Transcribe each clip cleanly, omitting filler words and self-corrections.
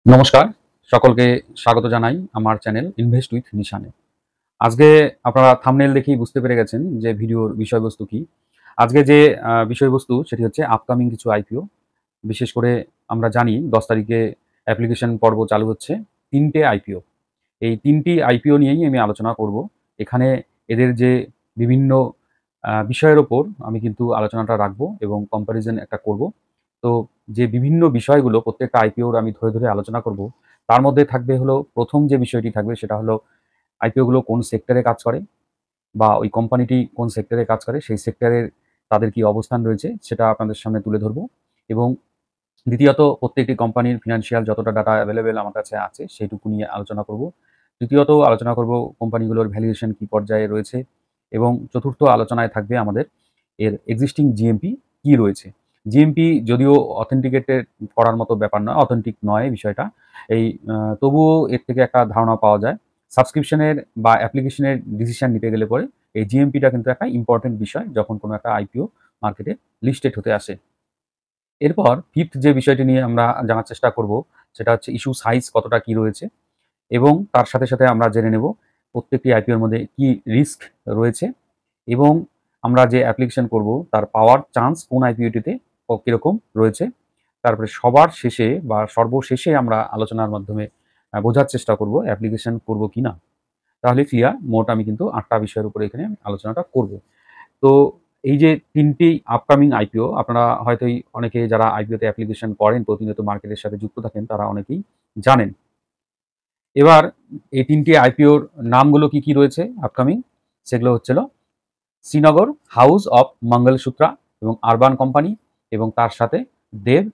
নমস্কার, সকলকে স্বাগত জানাই আমার চ্যানেল ইনভেস্ট উইথ নিশানে। আজকে আপনারা থাম্বনেল দেখেই বুঝতে পেরে গেছেন যে ভিডিওর বিষয়বস্তু কি। আজকে যে বিষয়বস্তু সেটি হচ্ছে আপকামিং কিছু আইপিও। বিশেষ করে আমরা জানি ১০ তারিখে অ্যাপ্লিকেশন পর্ব চালু হচ্ছে ৩ টে আইপিও। এই ৩ টি আইপিও নিয়েই আমি আলোচনা করব। এখানে এদের যে বিভিন্ন বিষয়ের ওপর আমি কিন্তু আলোচনাটা রাখবো এবং কম্প্যারিজন একটা করব। তো যে বিভিন্ন বিষয়গুলো প্রত্যেকটা আইপিওর আমি ধরে আলোচনা করব। তার মধ্যে থাকবে হলো ১ম যে বিষয়টি থাকবে সেটা হলো আইপিও গুলো কোন সেক্টরে কাজ করে বা ওই কোম্পানিটি কোন সেক্টরে কাজ করে সেই সেক্টরের তাদের কি অবস্থান রয়েছে সেটা আপনাদের সামনে তুলে ধরব। এবং দ্বিতীয়ত প্রত্যেকটি কোম্পানির ফিন্যান্সিয়াল যতটা ডাটা এভেইলেবল আমার কাছে আছে সেইটুকু নিয়ে আলোচনা করব। তৃতীয়ত আলোচনা করব কোম্পানিগুলোর ভ্যালুয়েশন কি পর্যায়ে রয়েছে এবং চতুর্থ আলোচনায় থাকবে আমাদের এর এক্সিস্টিং জিএমপি কি রয়েছে। জিএমপি যদিও অথেন্টিকেটেড করার মতো ব্যাপার নয়, অথেন্টিক নয় বিষয়টা। এই তবুও এর থেকে একটা ধারণা পাওয়া যায়। সাবস্ক্রিপশনের বা অ্যাপ্লিকেশনের ডিসিশন নিতে গেলে পরে এই জিএমপিটা কিন্তু একটা ইম্পোর্টেন্ট বিষয় যখন কোনো একটা আইপিও মার্কেটে লিস্টেড হতে আসে। এরপর 5th যে বিষয়টি নিয়ে আমরা জানার চেষ্টা করব, সেটা হচ্ছে ইস্যু সাইজ কতটা কি রয়েছে এবং তার সাথে আমরা জেনে নেব প্রত্যেকটি আইপিওর মধ্যে কি রিস্ক রয়েছে এবং আমরা যে অ্যাপ্লিকেশন করব তার পাওয়ার চান্স কোন আইপিওটিতে কিরকম রয়েছে। তারপরে সবার শেষে বা সর্বশেষে আমরা আলোচনার মাধ্যমে বোঝার চেষ্টা করব অ্যাপ্লিকেশন করব কিনা। তাহলে ক্লিয়ার মোট আমি কিন্তু ৮ টা বিষয়ের উপরে এখানে আলোচনাটা করব। তো এই যে ৩ টি আপকামিং আইপিও আপনারা হয়তোই অনেকে যারা আইপিওতে অ্যাপ্লিকেশন করেন, প্রতিনিয়ত মার্কেটের সাথে যুক্ত থাকেন তারা অনেকেই জানেন। এবার এই ৩ টি আইপিওর নামগুলো কি রয়েছে আপকামিং? সেগুলো হচ্ছিল শ্রীনগর হাউস অফ মঙ্গলসূত্রা এবং আরবান কোম্পানি এবং তার সাথে দেব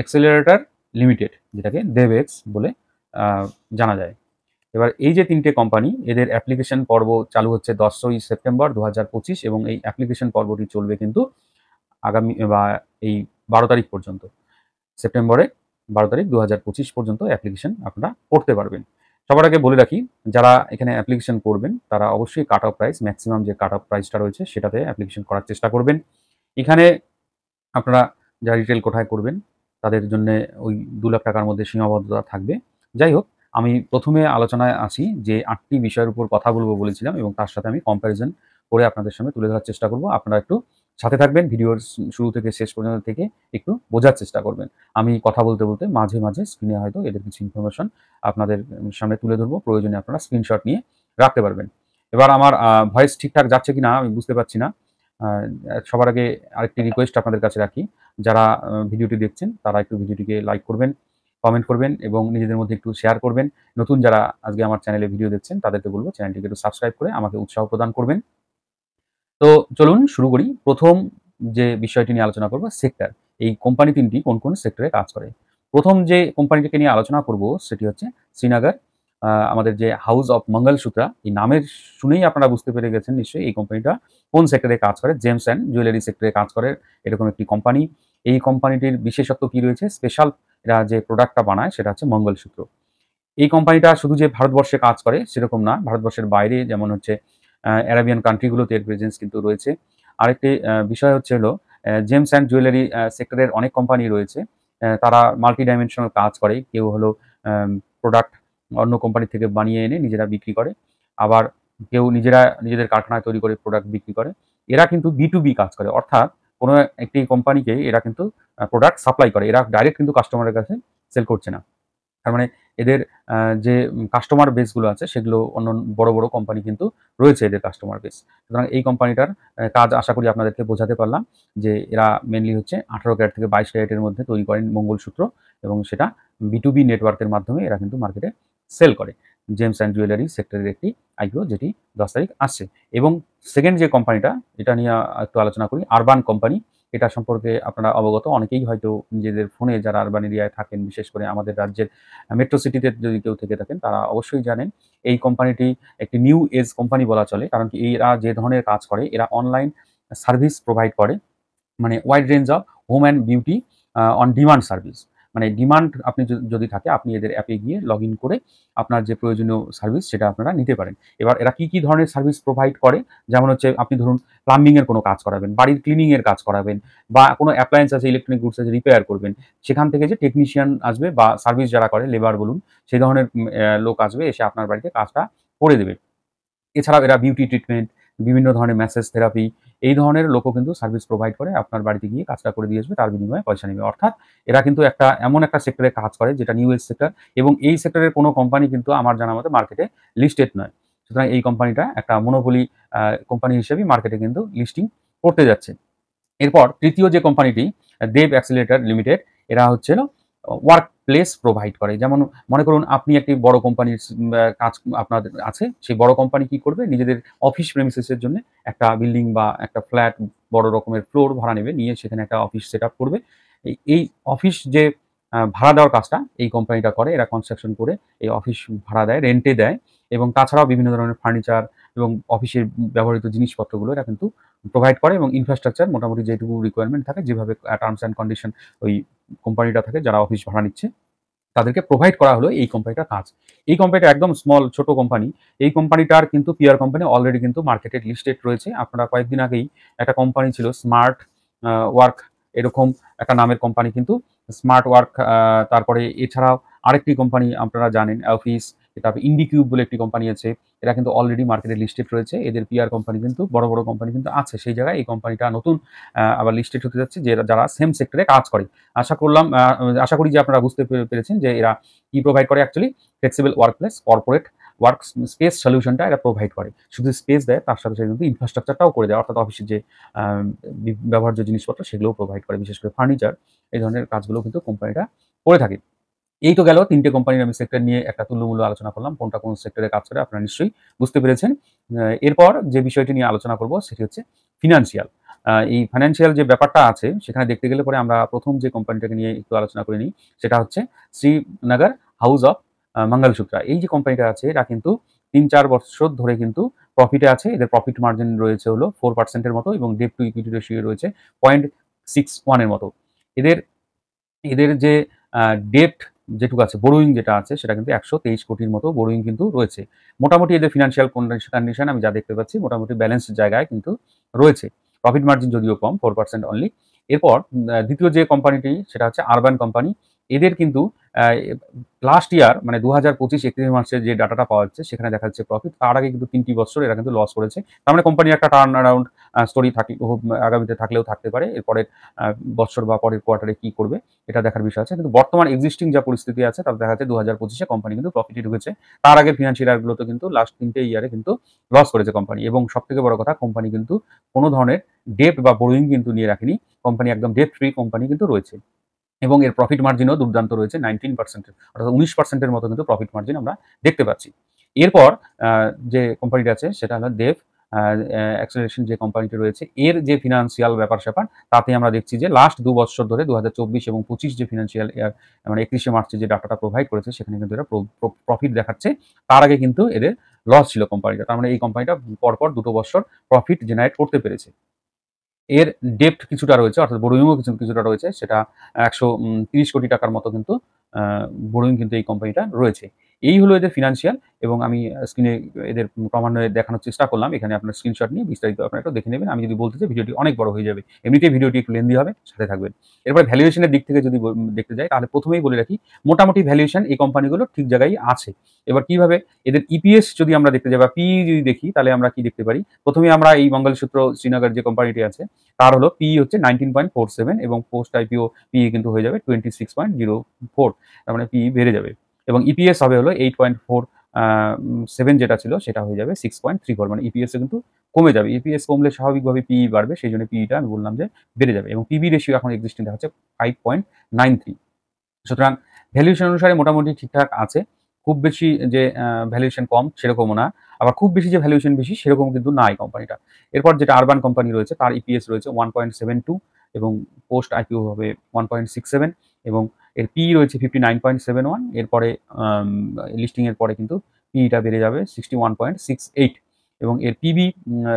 এক্সেলারেটর লিমিটেড, যেটাকে দেবএক্স বলে আ জানা যায়। এবার এই যে ৩ টে কোম্পানি এদের অ্যাপ্লিকেশন পর্ব চালু হচ্ছে ১০ই সেপ্টেম্বর ২০২৫ এবং এই অ্যাপ্লিকেশন পর্বটি চলবে কিন্তু আগামী বা এই ১২ তারিখ পর্যন্ত। সেপ্টেম্বরে ১২ তারিখ ২০২৫ পর্যন্ত অ্যাপ্লিকেশন আপনারা করতে পারবেন। সবার আগে বলে রাখি, যারা এখানে অ্যাপ্লিকেশন করবেন তারা অবশ্যই কাট অফ প্রাইস, ম্যাক্সিমাম যে কাট অফ প্রাইসটা রয়েছে সেটাতে অ্যাপ্লিকেশন করার চেষ্টা করবেন। এখানে আপনারা যারা রিটেল কোঠায় করবেন তাদের জন্যে ওই ৳২,০০,০০০ মধ্যে সীমাবদ্ধতা থাকবে। যাই হোক, আমি ১ম এ আলোচনায় আসি যে ৮ টি বিষয়ের উপর কথা বলব বলেছিলাম এবং তার সাথে আমি কম্প্যারিজন করে আপনাদের সামনে তুলে ধরার চেষ্টা করব। আপনারা একটু সাথে থাকবেন, ভিডিওর শুরু থেকে শেষ পর্যন্ত থেকে একটু বোঝার চেষ্টা করবেন। আমি কথা বলতে মাঝে স্ক্রিনে হয়তো এদের কিছু ইনফরমেশন আপনাদের সামনে তুলে ধরব। প্রয়োজনে আপনারা স্ক্রিনশট নিয়ে রাখতে পারবেন। এবার আমার ভয়েস ঠিকঠাক যাচ্ছে কিনা আমি বুঝতে পারছি না। আ সবার আগে আরেকটি রিকোয়েস্ট আপনাদের কাছে রাখি। যারা ভিডিওটি দেখছেন তারা একটু ভিডিওটিকে লাইক করবেন, কমেন্ট করবেন এবং নিজেদের মধ্যে একটু শেয়ার করবেন। নতুন যারা আজকে আমার চ্যানেলে ভিডিও দেখছেন তাদেরকে বলব চ্যানেলটিকে একটু সাবস্ক্রাইব করে আমাকে উৎসাহ প্রদান করবেন। তো চলুন শুরু করি। ১ম যে বিষয়টি নিয়ে আলোচনা করব সেক্টর। এই কোম্পানি ৩ টি কোন সেক্টরে কাজ করে। ১ম যে কোম্পানিটিকে নিয়ে আলোচনা করব সেটি হচ্ছে শ্রীনগর। আমাদের যে হাউস অফ মঙ্গলসূত্রা এই নামের শুনেই আপনারা বুঝতে পেরে গেছেন নিশ্চয়ই এই কোম্পানিটা কোন সেক্টরে কাজ করে। জেমস অ্যান্ড জুয়েলারি সেক্টরে কাজ করে এরকম একটি কোম্পানি। এই কোম্পানিটির বিশেষত্ব কি রয়েছে? স্পেশাল এরা যে প্রোডাক্টটা বানায় সেটা হচ্ছে মঙ্গলসূত্র। এই কোম্পানিটা শুধু যে ভারতবর্ষে কাজ করে সেরকম না। ভারতবর্ষের বাইরে যেমন হচ্ছে অ্যারাবিয়ান কান্ট্রি গুলোতে এর প্রেজেন্স কিন্তু রয়েছে। আরেকটি বিষয় হচ্ছে হলো জেমস অ্যান্ড জুয়েলারি সেক্টরের অনেক কোম্পানি রয়েছে। তারা মাল্টি ডাইমেনশনাল কাজ করে। কেউ হলো প্রোডাক্ট অন্য কোম্পানি থেকে বানিয়ে এনে নিজেরা বিক্রি করে। আবার কেউ নিজেদের কারখানায় তৈরি করে প্রোডাক্ট বিক্রি করে। এরা কিন্তু B2B কাজ করে। অর্থাৎ কোনো একটি কোম্পানিকে এরা কিন্তু প্রোডাক্ট সাপ্লাই করে। এরা ডাইরেক্ট কিন্তু কাস্টমারের কাছে সেল করছে না। তার মানে এদের যে কাস্টমার বেস গুলো আছে সেগুলো অন্য বড় কোম্পানি কিন্তু রয়েছে এদের কাস্টমার বেস। সুতরাং এই কোম্পানিটার কাজ আশা করি আপনাদেরকে বোঝাতে পারলাম যে এরা মেইনলি হচ্ছে ১৮ ক্যারেট থেকে ২২ ক্যারেটের মধ্যে তৈরি করেন মঙ্গলসূত্র এবং সেটা B2B নেটওয়ার্কের মাধ্যমে এরা কিন্তু মার্কেটে সেল করে। জেমস অ্যান্ড জুয়েলারি সেক্টরের একটি আইপিও যেটি ১০ তারিখ আসছে এবং 2nd যে কোম্পানিটা এটা নিয়ে একটু আলোচনা করি। Urban company. এটা সম্পর্কে আপনারা অবগত। অনেকেই হয়তো নিজেদের ফোনে যারা আরবান এরিয়ায় থাকেন, বিশেষ করে আমাদের রাজ্যের মেট্রো সিটিতে যদি কেউ থেকে থাকেন তারা অবশ্যই জানেন। এই কোম্পানিটি একটি নিউ এজ কোম্পানি বলা চলে। কারণ কি এরা যে ধরনের কাজ করে এরা অনলাইন সার্ভিস প্রোভাইড করে। মানে wide range of home and beauty on demand service. মানে ডিমান্ড আপনি যদি থাকে আপনি এদের অ্যাপে গিয়ে লগ ইন করে আপনার যে প্রয়োজনীয় সার্ভিস সেটা আপনারা নিতে পারেন। এবার এরা কি ধরনের সার্ভিস প্রোভাইড করে? যেমন হচ্ছে আপনি ধরুন প্লাম্বিং এর কোনো কাজ করাবেন, বাড়ির ক্লিনিং এর কাজ করাবেন বা কোনো অ্যাপ্লায়েন্স আছে, ইলেকট্রনিক গুডস আছে রিপেয়ার করবেন। সেখান থেকে যে টেকনিশিয়ান আসবে বা সার্ভিস যারা করে লেবার বলুন, সেই ধরনের লোক আসবে এসে আপনার বাড়িতে কাজটা করে দেবে। এছাড়াও এরা বিউটি ট্রিটমেন্ট, বিভিন্ন ধরনের ম্যাসেজ থেরাপি এই ধরনের লোকও কিন্তু সার্ভিস প্রোভাইড করে। আপনার বাড়িতে গিয়ে কাজটা করে দিয়ে আসবে, তার বিনিময়ে পয়সা নেবে। অর্থাৎ এরা কিন্তু এমন একটা সেক্টরে কাজ করে যেটা নিউ এজ সেক্টর, এবং এই সেক্টরের কোনো কোম্পানি কিন্তু আমার জানা মতে মার্কেটে লিস্টেড নয়। সুতরাং এই কোম্পানিটা একটা মনোপলি কোম্পানি হিসেবেই মার্কেটে কিন্তু লিস্টিং করতে যাচ্ছে। এরপর তৃতীয় যে কোম্পানিটি দেব অ্যাক্সিলারেটর লিমিটেড, এরা হচ্ছে ওয়ার্ক প্লেস প্রোভাইড করে। যেমন মনে করুন আপনি একটি বড় কোম্পানির কাজ আপনাদের আছে। সেই বড় কোম্পানি কি করবে? নিজেদের অফিস প্রেমিসেসের জন্য একটা বিল্ডিং বা একটা ফ্ল্যাট বড় রকমের ফ্লোর ভাড়া নেবে, নিয়ে সেখানে একটা অফিস সেটআপ করবে। এই অফিস যে ভাড়া দেওয়ার কাজটা এই কোম্পানিটা করে। এরা কনস্ট্রাকশন করে এই অফিস ভাড়া দেয়, রেন্টে দেয়, এবং তাছাড়াও বিভিন্ন ধরনের ফার্নিচার এবং অফিসের ব্যবহৃত জিনিসপত্রগুলো এরা কিন্তু প্রোভাইড করে, এবং ইনফ্রাস্ট্রাকচার মোটামুটি যেটুকু রিকোয়ারমেন্ট থাকে, যেভাবে টার্মস অ্যান্ড কন্ডিশন ওই কোম্পানিটা থাকে যারা অফিস ভাড়া নিচ্ছে তাদেরকে প্রোভাইড করা হলো এই কোম্পানিটার কাজ। এই কোম্পানিটা একদম স্মল ছোট কোম্পানি। এই কোম্পানিটার কিন্তু পিআর কোম্পানি অলরেডি কিন্তু মার্কেটে লিস্টেড রয়েছে। আপনারা কয়েকদিন আগেই একটা কোম্পানি ছিল স্মার্ট ওয়ার্ক, এরকম একটা নামের কোম্পানি কিন্তু স্মার্ট ওয়ার্ক, তারপরে এছাড়াও আরেকটি কোম্পানি আপনারা জানেন অফিস, তারপরে ইন্ডিকিউব বলে একটি কোম্পানি আছে। এরা কিন্তু অলরেডি মার্কেটে লিস্টেড রয়েছে। এদের পিআর কোম্পানি কিন্তু বড়, বড় কোম্পানি কিন্তু আছে। সেই জায়গায় এই কোম্পানিটা নতুন আবার লিস্টেড হতে যাচ্ছে, যে যারা সেম সেক্টরে কাজ করে। আশা করি যে আপনারা বুঝতে পেরেছেন যে এরা কি প্রোভাইড করে actually. Flexible workplace, corporate work space সলিউশনটা এরা প্রোভাইড করে। শুধু স্পেস দেয়, তার সাথে সাথে কিন্তু ইনফ্রাস্ট্রাকচারটাও করে দেয়। অর্থাৎ অফিসের যে আ ব্যবহার্য জিনিসপত্র সেগুলোও প্রোভাইড করে। বিশেষ করে ফার্নিচার এই ধরনের কাজগুলো কিন্তু কোম্পানিটা করে থাকে। এই তো গেল ৩ টে কোম্পানির আমি সেক্টর নিয়ে একটা তুল্যমূল্য আলোচনা করলাম। কোনটা কোন সেক্টরে কাজ করে আপনারা নিশ্চয়ই বুঝতে পেরেছেন। এরপর যে বিষয়টি নিয়ে আলোচনা করব সেটি হচ্ছে ফিন্যান্সিয়াল। এই ফাইন্যান্সিয়াল যে ব্যাপারটা আছে সেখানে দেখতে গেলে পরে আমরা ১ম যে কোম্পানিটাকে নিয়ে একটু আলোচনা করে নিই, সেটা হচ্ছে শ্রীনগর হাউস অফ মঙ্গলসূত্রা। এই যে কোম্পানিটা আছে এরা কিন্তু ৩-৪ বছর ধরে কিন্তু প্রফিটে আছে। এদের প্রফিট মার্জিন রয়েছে হলো 4% এর মতো, এবং ডেট টু ইকুইটি রেশিও রয়েছে 0.61 এর মতো। এদের এদের যে আ ডেট যেটুকু আছে, বোরোইং যেটা আছে সেটা কিন্তু ১২৩ কোটির মতো বোরোইং কিন্তু রয়েছে। মোটামুটি এদের ফিন্যান্সিয়াল কন্ডিশন আমি যা দেখতে পাচ্ছি মোটামুটি ব্যালেন্সড জায়গায় কিন্তু রয়েছে। প্রফিট মার্জিন যদিও কম, 4% অনলি। এরপর দ্বিতীয় যে কোম্পানিটি সেটা হচ্ছে আরবান কোম্পানি। এদের কিন্তু আ লাস্ট ইয়ার মানে ২০২৫ মার্চের যে ডাটাটা পাওয়া যাচ্ছে সেখানে দেখা যাচ্ছে প্রফিট। তার আগে কিন্তু ৩ টি বৎসর এরা কিন্তু লস করেছে। তার মানে কোম্পানির একটা টার্ন অ্যারাউন্ড স্টোরি আগামীতে থাকলেও থাকতে পারে। এরপরের আ বৎসর বা পরের কোয়ার্টারে কি করবে এটা দেখার বিষয় আছে। কিন্তু বর্তমান এক্সিস্টিং যা পরিস্থিতি আছে তাতে দেখা যাচ্ছে ২০২৫ কোম্পানি কিন্তু প্রফিটে ঢুকেছে। তার আগের ফিন্যান্সিয়াল ইয়ারগুলোতে কিন্তু লাস্ট ৩ টে ইয়ারে কিন্তু লস করেছে কোম্পানি, এবং সবথেকে বড় কথা কোম্পানি কিন্তু কোন ধরনের ডেট বা বোরোইং কিন্তু নিয়ে রাখেনি। কোম্পানি একদম ডেট ফ্রি কোম্পানি কিন্তু রয়েছে। এবং এর প্রফিট মার্জিনও দুর্দান্ত রয়েছে 19%, অর্থাৎ 19% এর মতো কিন্তু প্রফিট মার্জিন আমরা দেখতে পাচ্ছি। এরপর আ যে কোম্পানিটা আছে সেটা হলো দেব অ্যাক্সেলারেশন যে কোম্পানিটি রয়েছে, এর যে ফিন্যান্সিয়াল ব্যাপার-স্যাপার তাতে আমরা দেখছি যে লাস্ট ২ বৎসর ধরে ২০২৪ এবং ২৫ যে ফিন্যান্সিয়াল ইয়ার মানে ৩১শে মার্চে যে ডাটাটা প্রোভাইড করেছে সেখানে কিন্তু এরা প্রফিট দেখাচ্ছে। তার আগে কিন্তু এদের লস ছিল কোম্পানিটা। তার মানে এই কোম্পানিটা পরপর ২ টো বৎসর প্রফিট জেনারেট করতে পেরেছে। এর ডেপ্ট কিছুটা রয়েছে, অর্থাৎ বোরোইংও কিছুটা রয়েছে। সেটা ১৩০ কোটি টাকার মতো কিন্তু আ বোরোইং কিন্তু এই কোম্পানিটার রয়েছে। এই হলো এদের ফিন্যান্সিয়াল, এবং আমি স্ক্রিনে এদের ক্রমান্বয়ে দেখানোর চেষ্টা করলাম। এখানে আপনার স্ক্রিনশট নিয়ে বিস্তারিত আপনারা একটু দেখে নেবেন। আমি যদি বলতে চাই ভিডিওটি অনেক বড় হয়ে যাবে। এমনিতেই ভিডিওটি একটু লেন্দি হবে, সাথে থাকবেন। এরপরে ভ্যালুয়েশন এর দিক থেকে যদি দেখতে যাই তাহলে ১ম এই বলে রাখি মোটামুটি ভ্যালুয়েশন এই কোম্পানিগুলো ঠিক জায়গায় আছে। এবার কিভাবে এদের ইপিএস যদি আমরা দেখতে যাই বা পিই যদি দেখি তাহলে আমরা কি দেখতে পারি? ১ম এই আমরা এই মঙ্গলসূত্র শ্রীনগর যে কোম্পানিটি আছে তার হলো পিই হচ্ছে 19.47, এবং পোস্ট আইপিও পিই কিন্তু হয়ে যাবে 26.04। তার মানে পিই বেড়ে যাবে, এবং ইপিএস হবে হলো 8.47 যেটা ছিল সেটা হয়ে যাবে 6.34। মানে ইপিএস এ কিন্তু কমে যাবে। ইপিএস কমলে স্বাভাবিকভাবে পিই বাড়বে। সেইজন্য পিইটা আমি বললাম যে বেড়ে যাবে, এবং পিবি রেশিও এখন এক্সিস্টিং দেখাচ্ছে 5.93। সুতরাং ভ্যালুয়েশন অনুসারে মোটামুটি ঠিকঠাক আছে। খুব বেশি যে ভ্যালুয়েশন কম সেরকমও না। আবার খুব বেশি যে ভ্যালুয়েশন বেশি সেরকম কিন্তু না এই কোম্পানিটা। এরপর যেটা আরবান কোম্পানি রয়েছে তার ইপিএস রয়েছে 1.72, এবং পোস্ট আইপিও হবে 1.67, এবং এর পিই রয়েছে 59.71। এরপরে আম লিস্টিং এর পরে কিন্তু পিইটা বেড়ে যাবে 61.68, এবং এর পিবি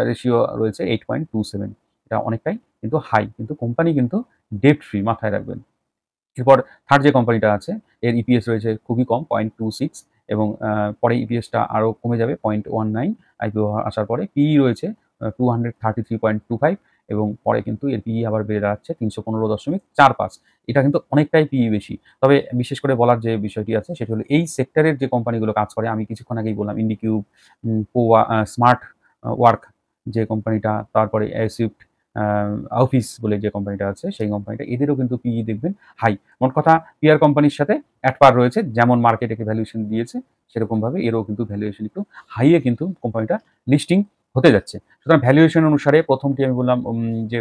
রেশিও রয়েছে 8.27। এটা অনেকটাই কিন্তু হাই। কিন্তু কোম্পানি কিন্তু ডেট ফ্রি, মাথায় রাখবেন। এরপর থার্ড যে কোম্পানিটা আছে এর ইপিএস রয়েছে খুবই কম 0.26 এবং পরে ইপিএসটা আরও কমে যাবে 0.19 আইপিও আসার পরে। পিই রয়েছে 233.25 এবং পরে কিন্তু এর পিই আবার বেড়ে দাঁড়াচ্ছে 315.45। এটা কিন্তু অনেকটাই পিই বেশি। তবে বিশেষ করে বলার যে বিষয়টি আছে সেটি হলো এই সেক্টরের যে কোম্পানিগুলো কাজ করে, আমি কিছুক্ষণ আগেই বললাম ইন্ডিকিউব, স্মার্ট ওয়ার্ক যে কোম্পানিটা, তারপরে সুইফট অফিস বলে যে কোম্পানিটা আছে সেই কোম্পানিটা, এদেরও কিন্তু পিই দেখবেন হাই। মোট কথা পিআর কোম্পানির সাথে অ্যাট পার রয়েছে, যেমন মার্কেট একে ভ্যালুয়েশন দিয়েছে সেরকমভাবে এরও কিন্তু ভ্যালুয়েশন একটু হাইয়ে কিন্তু কোম্পানিটা লিস্টিং হতে যাচ্ছে। সুতরাং ভ্যালুয়েশন অনুসারে প্রথমটি আমি বললাম যে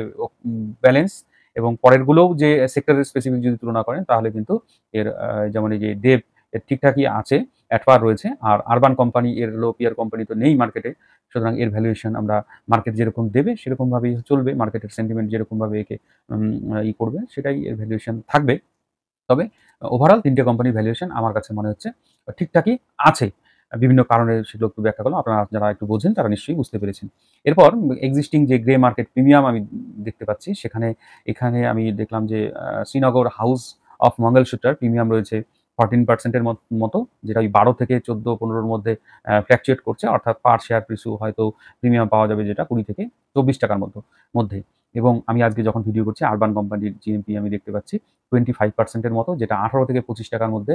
ব্যালেন্স, এবং পরেরগুলোও যে সেক্টরের স্পেসিফিক যদি তুলনা করেন তাহলে কিন্তু এর যেমন এই যে দেব এর ঠিকঠাকই আছে, অ্যাট পার রয়েছে। আর আরবান কোম্পানি এর হলো পিআর কোম্পানি তো নেই মার্কেটে, সুতরাং এর ভ্যালুয়েশন আমরা মার্কেট যেরকম দেবে সেরকমভাবেই চলবে, মার্কেটের সেন্টিমেন্ট যেরকমভাবে একে করবে সেটাই এর ভ্যালুয়েশন থাকবে। তবে ওভারঅল ৩টে কোম্পানির ভ্যালুয়েশন আমার কাছে মনে হচ্ছে ঠিকঠাকই আছে। বিভিন্ন কারণে সেগুলো একটু ব্যাখ্যা করলাম। আপনারা যারা একটু বোঝেন তারা নিশ্চয়ই বুঝতে পেরেছেন। এরপর এক্সিস্টিং যে গ্রে মার্কেট প্রিমিয়াম আমি দেখতে পাচ্ছি, এখানে আমি দেখলাম যে শ্রীনগর হাউস অফ মঙ্গলসূত্রার প্রিমিয়াম রয়েছে 14% এর মতো, যেটা ওই 12 থেকে 14-15 র মধ্যে ফ্ল্যাকচুয়েট করছে। অর্থাৎ পার শেয়ার পিছু হয়তো প্রিমিয়াম পাওয়া যাবে যেটা 20 থেকে 24 টাকার মধ্যে। এবং আমি আজকে যখন ভিডিও করছি আরবান কোম্পানির জিএমপি আমি দেখতে পাচ্ছি 25% এর মতো, যেটা 18 থেকে 25 টাকার মধ্যে,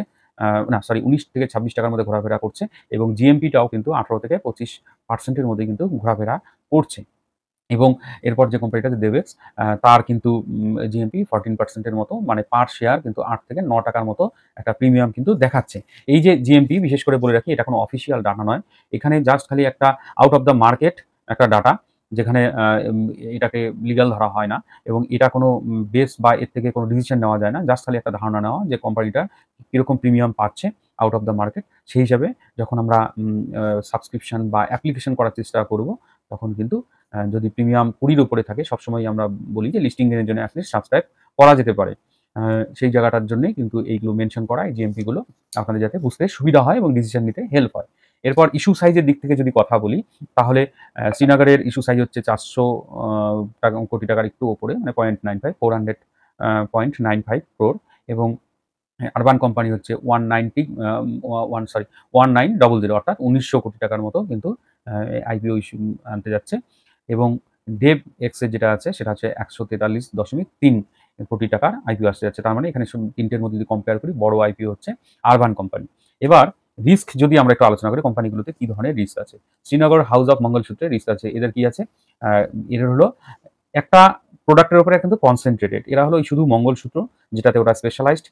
না সরি 19 থেকে 26 টাকার মধ্যে ঘোরাফেরা করছে, এবং জিএমপিটাও কিন্তু 18 থেকে 25% এর মধ্যে কিন্তু ঘোরাফেরা করছে। এবং এরপর যে কোম্পানিটা দেবেক্স, তার কিন্তু জিএমপি 14% এর মতো, মানে পার শেয়ার কিন্তু 8 থেকে 9 টাকার মতো একটা প্রিমিয়াম কিন্তু দেখাচ্ছে। এই যে জিএমপি, বিশেষ করে বলে রাখি, এটা কোনো অফিসিয়াল ডাটা নয়। এখানে জাস্ট খালি একটা আউট অফ দ্য মার্কেট একটা ডাটা, যেখানে এটাকে লিগ্যাল ধরা হয় না, এবং এটা কোনো বেস বা এর থেকে কোনো ডিসিশন নেওয়া যায় না। জাস্ট খালি একটা ধারণা নেওয়া যে কোম্পানিটা কীরকম প্রিমিয়াম পাচ্ছে আউট অফ দ্য মার্কেট। সেই হিসাবে যখন আমরা সাবস্ক্রিপশন বা অ্যাপ্লিকেশন করার চেষ্টা করব, তখন কিন্তু যদি প্রিমিয়াম 20-র উপরে থাকে, সবসময় আমরা বলি যে লিস্টিং এর জন্য অ্যাটলিস্ট সাবস্ক্রাইব করা যেতে পারে। সেই জায়গাটার জন্যই কিন্তু এইগুলো মেনশন করা, এই জিএমপি গুলো আপনাদের যাতে বুঝতে সুবিধা হয় এবং ডিসিশন নিতে হেল্প হয়। এরপর ইস্যু সাইজের দিক থেকে যদি কথা বলি, তাহলে শ্রীনগরের ইস্যু সাইজ হচ্ছে 400 কোটি টাকার একটু ওপরে, মানে 400.95 ক্রোর, এবং আরবান কোম্পানি হচ্ছে 1900, অর্থাৎ 1900 কোটি টাকার মতো কিন্তু আইপিও ইস্যু আনতে যাচ্ছে। এবং দেব এক্সের যেটা আছে সেটা হচ্ছে 143.3 কোটি টাকার আইপিও আসতে যাচ্ছে। তার মানে এখানে তিনটের মধ্যে যদি কম্পেয়ার করি, বড় আইপিও হচ্ছে আরবান কোম্পানি। এবার রিস্ক যদি আমরা একটু আলোচনা করি, কোম্পানিগুলোতে কি ধরনের রিস্ক আছে। শ্রীনগর হাউস অফ মঙ্গলসূত্রে রিস্ক আছে। এদের কি আছে? এদের হলো একটা প্রোডাক্টের উপরে কিন্তু কনসেন্ট্রেটেড। এরা হলো শুধু মঙ্গলসূত্র, যেটাতে ওরা স্পেশালাইজড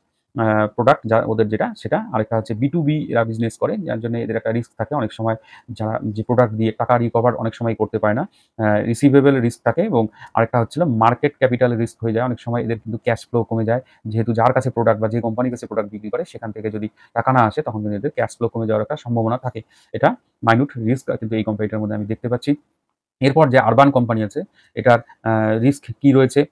প্রোডাক্ট যা ওদের যেটা, সেটা। আরেকটা হচ্ছে B2B এরা বিজনেস করে, যার জন্য এদের একটা রিস্ক থাকে। অনেক সময় যারা যে প্রোডাক্ট দিয়ে টাকা রিকভার অনেক সময় করতে পারে না, রিসিভেবল রিস্ক থাকে। এবং আরেকটা হচ্ছিল মার্কেট ক্যাপিটাল রিস্ক হয়ে যায়। অনেক সময় এদের কিন্তু ক্যাশ ফ্লো কমে যায়, যেহেতু যার কাছে প্রোডাক্ট বা যে কোম্পানির কাছে প্রোডাক্ট বিক্রি করে সেখান থেকে যদি টাকা না আসে, তখন কিন্তু এদের ক্যাশ ফ্লো কমে যাওয়ার একটা সম্ভাবনা থাকে। এটা মাইনিউট রিস্ক কিন্তু এই কোম্পানিটার মধ্যে আমি দেখতে পাচ্ছি। এরপর যে আরবান কোম্পানি আছে, এটার রিস্ক কি রয়েছে?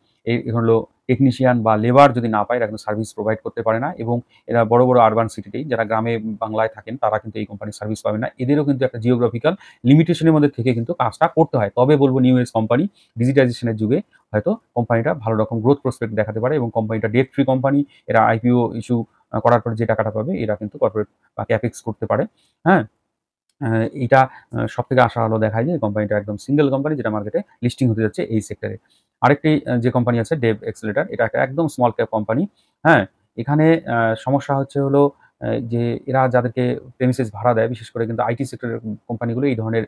হলো টেকনিশিয়ান বা লেবার যদি না পায়, এরা কিন্তু সার্ভিস প্রোভাইড করতে পারে না। এবং এরা বড় বড় আরবান সিটিতেই, যারা গ্রামে বাংলায় থাকেন তারা কিন্তু এই কোম্পানির সার্ভিস পাবে না। এদেরও কিন্তু একটা জিওগ্রাফিক্যাল লিমিটেশনের মধ্যে থেকে কিন্তু কাজটা করতে হয়। তবে বলবো নিউ এজ কোম্পানি, ডিজিটাইজেশনের যুগে হয়তো কোম্পানিটা ভালো রকম গ্রোথ প্রসপেক্ট দেখাতে পারে, এবং কোম্পানিটা ডেট ফ্রি কোম্পানি। এরা আইপিও ইস্যু করার পরে যে টাকাটা পাবে, এরা কিন্তু কর্পোরেট বা ক্যাপেক্স করতে পারে। হ্যাঁ, এইটা সবথেকে আশার আলো দেখায় যে কোম্পানিটা একদম সিঙ্গেল কোম্পানি, যেটা মার্কেটে লিস্টিং হতে যাচ্ছে এই সেক্টরে। আরেকটি যে কোম্পানি আছে ডেভ এক্সেলেটর, এটা একটা একদম স্মল ক্যাপ কোম্পানি। হ্যাঁ, এখানে সমস্যা হচ্ছে হলো যে এরা যাদেরকে প্রেমিসেস ভাড়া দেয়, বিশেষ করে কিন্তু আইটি সেক্টরের কোম্পানিগুলো এই ধরনের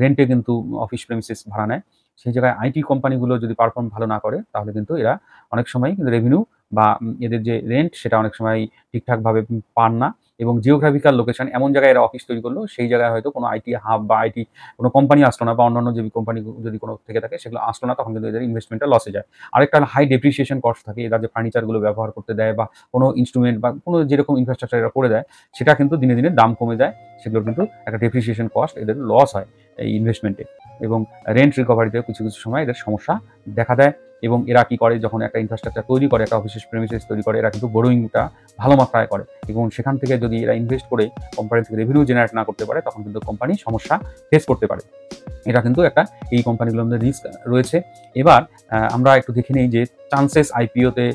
রেন্টে কিন্তু অফিস প্রেমিসেস ভাড়া নেয়। সেই জায়গায় আইটি কোম্পানিগুলো যদি পারফর্ম ভালো না করে, তাহলে কিন্তু এরা অনেক সময় কিন্তু রেভিনিউ বা এদের যে রেন্ট সেটা অনেক সময় ঠিকঠাকভাবে পান না। এবং জিওগ্রাফিক্যাল লোকেশন, এমন জায়গায় এরা অফিস তৈরি করলো, সেই জায়গায় হয়তো কোনো আইটি হাব বা আইটি কোনো কোম্পানি আসলো না, বা অন্যান্য যে কোম্পানি যদি কোনো থেকে থাকে সেগুলো আসলো না, তখন কিন্তু এদের ইনভেস্টমেন্টটা লসে যায়। আরেকটা হাই ডেপ্রিসিয়েশন কস্ট থাকে। এরা যে ফার্নিচারগুলো ব্যবহার করতে দেয় বা কোনো ইনস্ট্রুমেন্ট বা কোনো যেরকম ইনফ্রাস্ট্রাকচার এরা করে দেয়, সেটা কিন্তু দিনে দিনে দাম কমে যায়। সেগুলোর কিন্তু একটা ডেপ্রিসিয়েশন কস্ট, এদের লস হয় এই ইনভেস্টমেন্টে। এবং রেন্ট রিকভারিতে কিছু কিছু সময় এদের সমস্যা দেখা দেয়। এবং এরা কি করে, যখন একটা ইনফ্রাস্ট্রাকচার তৈরি করে, একটা অফিস প্রেমিসেস তৈরি করে, এরা কিন্তু বোরোইংটা ভালো মাত্রায় করে, এবং সেখান থেকে যদি এরা ইনভেস্ট করে কোম্পানি থেকে রেভিনিউ জেনারেট না করতে পারে, তখন কিন্তু কোম্পানি সমস্যা ফেস করতে পারে। এটা কিন্তু একটা এই কোম্পানিগুলোর মধ্যে রিস্ক রয়েছে। এবার আমরা একটু দেখে নিই যে চান্সেস আইপিওতে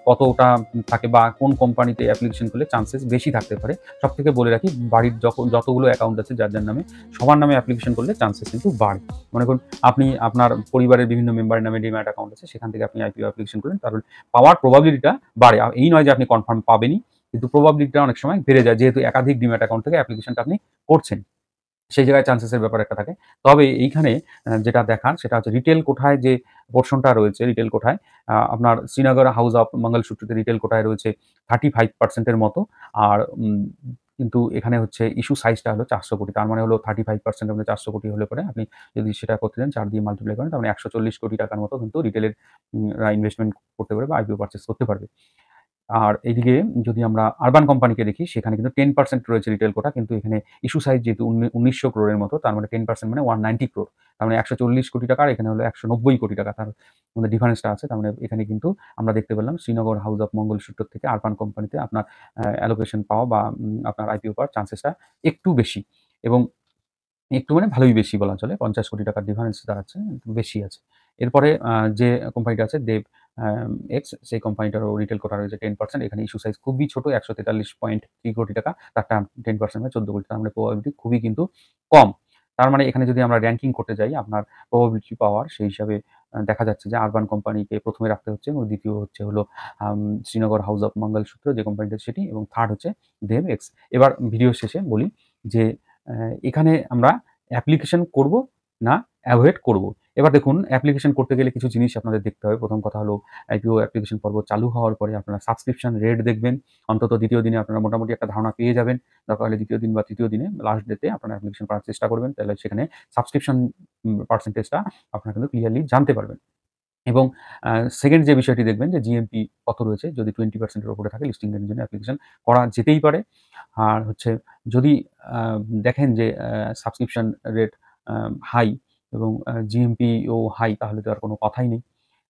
কতটা থাকে বা কোন কোম্পানিতে অ্যাপ্লিকেশন করলে চান্সেস বেশি থাকতে পারে। সবথেকে বলে রাখি, বাড়ির যতগুলো অ্যাকাউন্ট আছে যার যার নামে, সবার নামে অ্যাপ্লিকেশন করলে চান্সেস কিন্তু বাড়ে। মনে করুন আপনি আপনার পরিবারের বিভিন্ন মেম্বারের নামে ডিম্যাট অ্যাকাউন্ট আছে, সেখান থেকে আপনি আইপিও অ্যাপ্লিকেশন করলেন, তাহলে পাওয়ার প্রবাবিলিটিটা বাড়ে। এই নয় যে আপনি কনফার্ম পাবেনই, কিন্তু প্রবাবিলিটিটা অনেক সময় বেড়ে যায়, যেহেতু একাধিক ডিম্যাট অ্যাকাউন্ট থেকে অ্যাপ্লিকেশনটা আপনি করছেন। সেই জায়গায় চান্সেসের ব্যাপার একটা থাকে। তবে এইখানে যেটা দেখার সেটা হচ্ছে রিটেল কোঠায় যে পোরশনটা রয়েছে, রিটেল কোঠায় আপনার শ্রীনগর হাউস অফ মঙ্গলসূত্রতে রিটেল কোঠায় রয়েছে 35% এর মতো। আর কিন্তু এখানে হচ্ছে ইস্যু সাইজটা হলো 400 কোটি। তার মানে হলো 35% এর মধ্যে 400 কোটি হলে পরে আপনি যদি সেটা করতে যান 4 দিয়ে মাল্টিপ্লাই করেন, তার মানে 140 কোটি টাকার মতো কিন্তু রিটেলের ইনভেস্টমেন্ট করতে পারবে বা আইপিও পারচেজ করতে পারবে। আর এদিকে যদি আমরা আরবান কোম্পানিকে দেখি, সেখানে কিন্তু 10% রয়েছে রিটেল কোটা, কিন্তু এখানে ইস্যু সাইজ যেহেতু 1900 crore এর মতো, তার মানে 10% মানে 190 crore। তার মানে 140 কোটি টাকা, আর এখানে হলো 190 কোটি টাকা। তার মধ্যে ডিফারেন্সটা আছে। তার মানে এখানে কিন্তু আমরা দেখতে পেলাম শ্রীনগর হাউস অফ মঙ্গলসূত্র থেকে আরবান কোম্পানিতে আপনার অ্যালোকেশন পাওয়া বা আপনার আইপিও পাওয়ার চান্সেসটা একটু বেশি, এবং একটু মানে ভালোই বেশি বলা চলে। ৫০ কোটি টাকার ডিফারেন্স দাঁড়াচ্ছে, বেশি আছে। এরপরে যে কোম্পানিটা আছে দেব এক্স, সেই কোম্পানিটারও রিটেল কোটা রয়েছে 10%। এখানে ইস্যু সাইজ খুবই ছোট, ১৪৩.৩ কোটি টাকা। তারটা 10% মানে ১৪ কোটি। তার মানে প্রবাবিলিটি খুবই কিন্তু কম। তার মানে এখানে যদি আমরা র‍্যাংকিং করতে যাই আপনার প্রবাবিলিটি পাওয়ার, সেই হিসাবে দেখা যাচ্ছে যে আরবান কোম্পানিকে ১ম এ রাখতে হচ্ছে, এবং দ্বিতীয় হচ্ছে হলো শ্রীনগর হাউস অফ মঙ্গলসূত্র যে কোম্পানিটা সেটি, এবং থার্ড হচ্ছে দেব এক্স। এবার ভিডিও শেষে বলি যে এখানে আমরা অ্যাপ্লিকেশন করব না অ্যাভয়েড করব। এবার দেখুন, অ্যাপ্লিকেশন করতে গেলে কিছু জিনিস আপনাদের দেখতে হবে। প্রথম কথা হলো আইপিও অ্যাপ্লিকেশন পর্ব চালু হওয়ার পরে আপনারা সাবস্ক্রিপশন রেট দেখবেন। অন্তত ২য় দিনে আপনারা মোটামুটি একটা ধারণা পেয়ে যাবেন। দরকার হলে ২য় দিন বা ৩য় দিনে লাস্ট ডেতে আপনারা অ্যাপ্লিকেশন করার চেষ্টা করবেন। তাহলে সেখানে সাবস্ক্রিপশন পার্সেন্টেজটা আপনারা কিন্তু ক্লিয়ারলি জানতে পারবেন। এবং সেকেন্ড যে বিষয়টি দেখবেন যে জিএমপি কত রয়েছে। যদি 20% এর উপরে থাকে লিস্টিং এর জন্য অ্যাপ্লিকেশন করা যেতেই পারে। আর হচ্ছে যদি দেখেন যে সাবস্ক্রিপশন রেট হাই এবং জিএমপিও হাই, তাহলে তো আর কোনো কথাই নেই।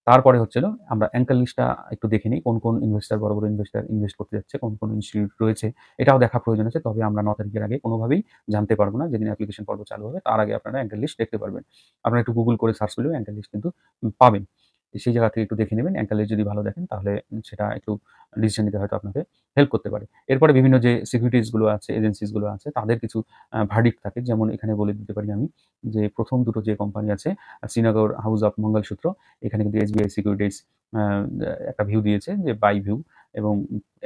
তারপরে হচ্ছে হলো আমরা অ্যাঙ্কার লিস্টটা একটু দেখে নিই। কোন ইনভেস্টর, বড় ইনভেস্টর ইনভেস্ট করতে যাচ্ছে, কোন ইনস্টিটিউট রয়েছে, এটাও দেখা প্রয়োজন আছে। তবে আমরা ৯ তারিখের আগে কোনোভাবেই জানতে পারব না। যেদিন অ্যাপ্লিকেশন পর্ব চালু হবে তার আগে আপনারা অ্যাঙ্কার লিস্ট দেখতে পারবেন। আপনারা একটু গুগল করে সার্চ করলেও অ্যাঙ্কার লিস্ট কিন্তু পাবেন। সেই জায়গা থেকে একটু দেখে নেবেন। অ্যাঙ্কার লিস্ট যদি ভালো দেখেন, তাহলে সেটা একটু ডিসিশন নিতে হয়তো আপনাকে হেল্প করতে পারে। এরপরে বিভিন্ন যে সিকিউরিটিজ গুলো আছে, এজেন্সিস গুলো আছে, তাদের কিছু ভার্ডিক্ট থাকে। যেমন এখানে বলে দিতে পারি আমি যে ১ম দুটো যে কোম্পানি আছে, শ্রীনগর হাউস অফ মঙ্গলসূত্র, এখানে কিন্তু এসবিআই সিকিউরিটিজ আ একটা ভিউ দিয়েছে যে বাই ভিউ, এবং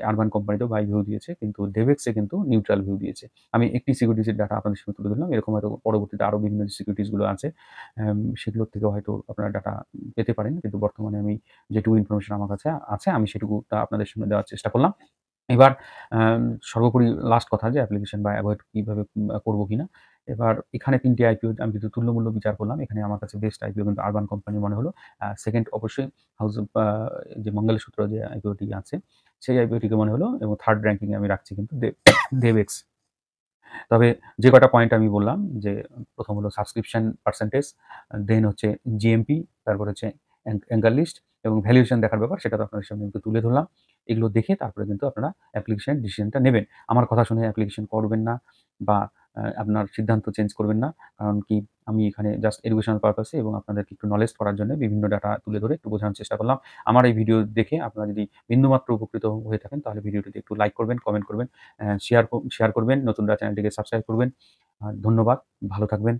আরবান কোম্পানিতেও বাই ভিউ দিয়েছে। কিন্তু ডেভেক্সে কিন্তু নিউট্রাল ভিউ দিয়েছে। আমি একটি সিকিউরিটিজ এর ডাটা আপনাদের সামনে তুলে ধরলাম। এরকম হয়তো পরবর্তীতে আরো বিভিন্ন যে সিকিউরিটিজ গুলো আছে, সেগুলোর থেকেও হয়তো আপনারা ডাটা পেতে পারেন। কিন্তু বর্তমানে আমি যেটুকু ইনফরমেশন আমার কাছে আছে, আমি সেটুকুটা আপনাদের সামনে দেওয়ার চেষ্টা করলাম। এবার সর্বোপরি লাস্ট কথা, যে অ্যাপ্লিকেশন বা এভয়েড কিভাবে করব কিনা। এবার এখানে ৩ টি আইপিও আমি যদি তুল্যমূল্য বিচার করলাম, এখানে আমার কাছে বেস্ট আইপিও কিন্তু আরবান কোম্পানি মনে হলো। সেকেন্ড অবশ্যই হাউস অফ যে মঙ্গলসূত্র যে আইপিওটি আছে, সেই আইপিওটিকে মনে হলো, এবং থার্ড র‍্যাংকিং এ আমি রাখছি কিন্তু দেবেক্স। তবে যে কয়টা পয়েন্ট আমি বললাম, যে ১ম হলো সাবস্ক্রিপশন পার্সেন্টেজ, দেন হচ্ছে জিএমপি, তারপর হচ্ছে অ্যাঙ্কার লিস্ট এবং ভ্যালুয়েশন দেখার ব্যাপার, সেটা তো আপনাদের সামনে কিন্তু তুলে ধরলাম। এগুলো দেখে তারপরে কিন্তু আপনারা অ্যাপ্লিকেশনের ডিসিশনটা নেবেন। আমার কথা শুনে অ্যাপ্লিকেশন করবেন না, বা আপনার সিদ্ধান্ত চেঞ্জ করবেন না। কারণ কি, আমি এখানে জাস্ট এডুকেশনাল পারপাস এ এবং আপনাদেরকে একটু নলেজ করার জন্য বিভিন্ন ডাটা তুলে ধরে একটু বোঝানোর চেষ্টা করলাম। আমার এই ভিডিও দেখে আপনারা যদি বিন্দুমাত্র উপকৃত হয়ে থাকেন, তাহলে ভিডিওটিতে একটু লাইক করবেন, কমেন্ট করবেন, শেয়ার করবেন, নতুনরা চ্যানেলটিকে সাবস্ক্রাইব করবেন। আর ধন্যবাদ, ভালো থাকবেন।